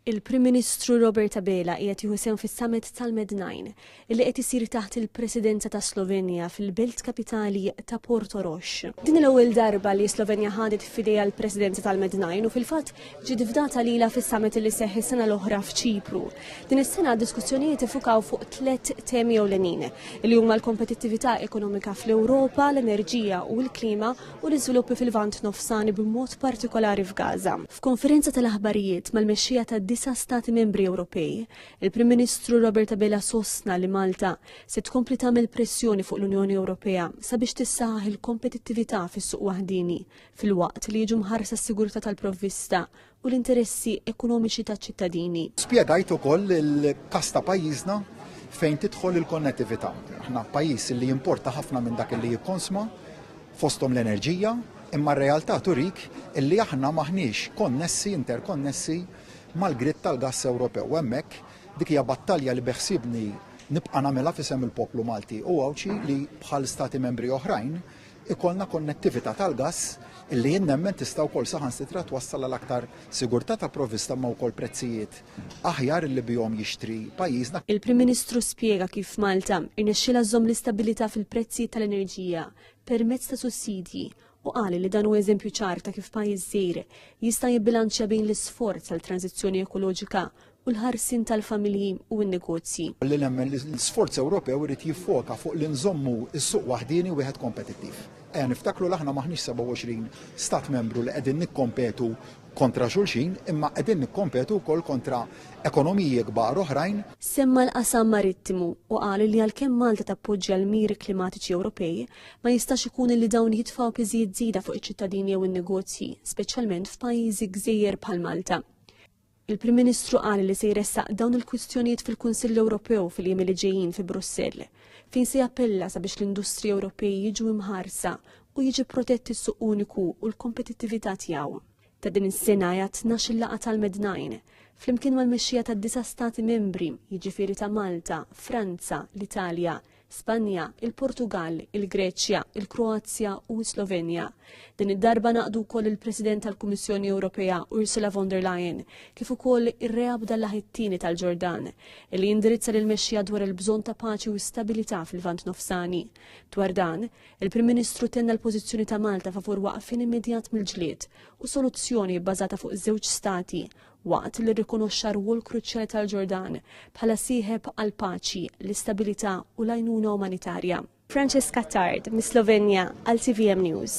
Il-Prim Ministru Robert Abela qiegħed jieħu sehem fis-summit tal-Med9 illi qed isir taħt il-Presidenza ta' Slovenja fil-belt kapitali ta' Portorož. Din l-ewwel darba li Slovenja ħadet f'idejha l-Presidenza tal-Med9 u fil-fatt ġiet fdata lilha fis-summit li seħħ is-sena l-oħra f'Ċipru. Din is-sena diskussjonijiet ifukaw fuq 3 temi ewlenin li huma l-kompetittività ekonomika fl-Ewropa, l-enerġija u l-klima u l-iżviluppi fil-Lvant Nofsani b'mod partikolari f'Gaza. F'konferenza tal-aħbarijiet mal-mexxija ta' 9 stati membri Ewropej, il-Prim Ministru Robert Abela sostna li Malta se tkompli tagħmel pressjoni fuq l-Unjoni Ewropea sabiex tissaħħaħ il-kompetittività fis-suq waħdini fil-waqt li jiġu mħarsa s-sigurtà tal-provvista u l-interessi ekonomiċi taċ-ċittadini. Spjegajt ukoll il-każ ta' pajjiżna fejn tidħol il-konnettività. Aħna pajjiż li jimporta ħafna minn dak li jikkonsma fosthom l-enerġija, imma r-realtà turik illi aħna maħniex interkonnessi mal-grid tal-gass Ewropew. Hemmhekk dik hija battalja li beħsibni nibqa' nagħmilha f'isem il-poplu Malti u għawċi li bħal stati membri oħrajn ikollna konnettività tal-gass illi jien nemmen tista' wkoll saħansitra twassal għal aktar sigurtà ta' provvista ma' wkoll prezzijiet aħjar illi bihom jixtri pajjiżna. Il-Prim Ministru spjega kif Malta irnexxielha żomm l-istabilità fil-prezzijiet tal-enerġija permezz ta' sussidji u qal li dan huwa eżempju ċar ta' kif pajjiż żgħir jista' jibbilanċja bejn l-isforz tal-tranzizzjoni ekoloġika u l-ħarsien tal-familji u n-negozji. Li nemmen l-isforz Ewropew irid jiffoka fuq li nżommu s-suq waħdini wieħed kompetittiv. Niftakru l aħna maħniex 27 stat membru li qegħdin nikkompetu kontra xulxin, imma qegħdin nikkompetu wkoll kontra ekonomiji kbar oħrajn. Semma l-qasam marittimu u qal li għalkemm Malta tappoġġja l-miri klimatiċi Ewropej ma jistax ikun li dawn jitfgħu piżijiet żieda fuq iċ-ċittadini jew in-negozji, speċjalment f'pajjiżi gżejjer bħal Malta. Il-Prim Ministru qal li se jressaq dawn il-kwistjonijiet fil-Kunsill Ewropew fil-jiem li ġejjin fi Brussell, fejn se jappella sabiex l-industriji Ewropej jiġu imħarsa u jiġi protetti s-suq uniku u l-kompetittività tiegħu. Ta' din is-sena hija 12 laqgħa tal-Med9 flimkien mal-mexxija ta' 9 stati membri, jiġifieri ta' Malta, Franza, l-Italja, Spanja, il-Portugal, il-Greċja, il-Kroazja u s-Slovenja. Din id-darba naqdu wkoll il-President tal-Kummissjoni Ewropea Ursula von der Leyen kif ukoll ir-Re Abdallah it-tieni tal-Ġordan li jindirizza lil mexxija dwar il-bżonn ta' paċi u stabilità fil-Lvant Nofsani. Dwar dan, il-Prim Ministru tenna l-pożizzjoni ta' Malta favur waqfien immedjat mill-ġlied u soluzzjoni bbażata fuq żewġ stati waqt li rrikonoxxa r-rwol kruċjali tal-Ġordan bħala sieħeb għal paċi, l-istabilità u l-għajnuna umanitarja. Francesca Tard, mis-Slovenja, għal TVM News.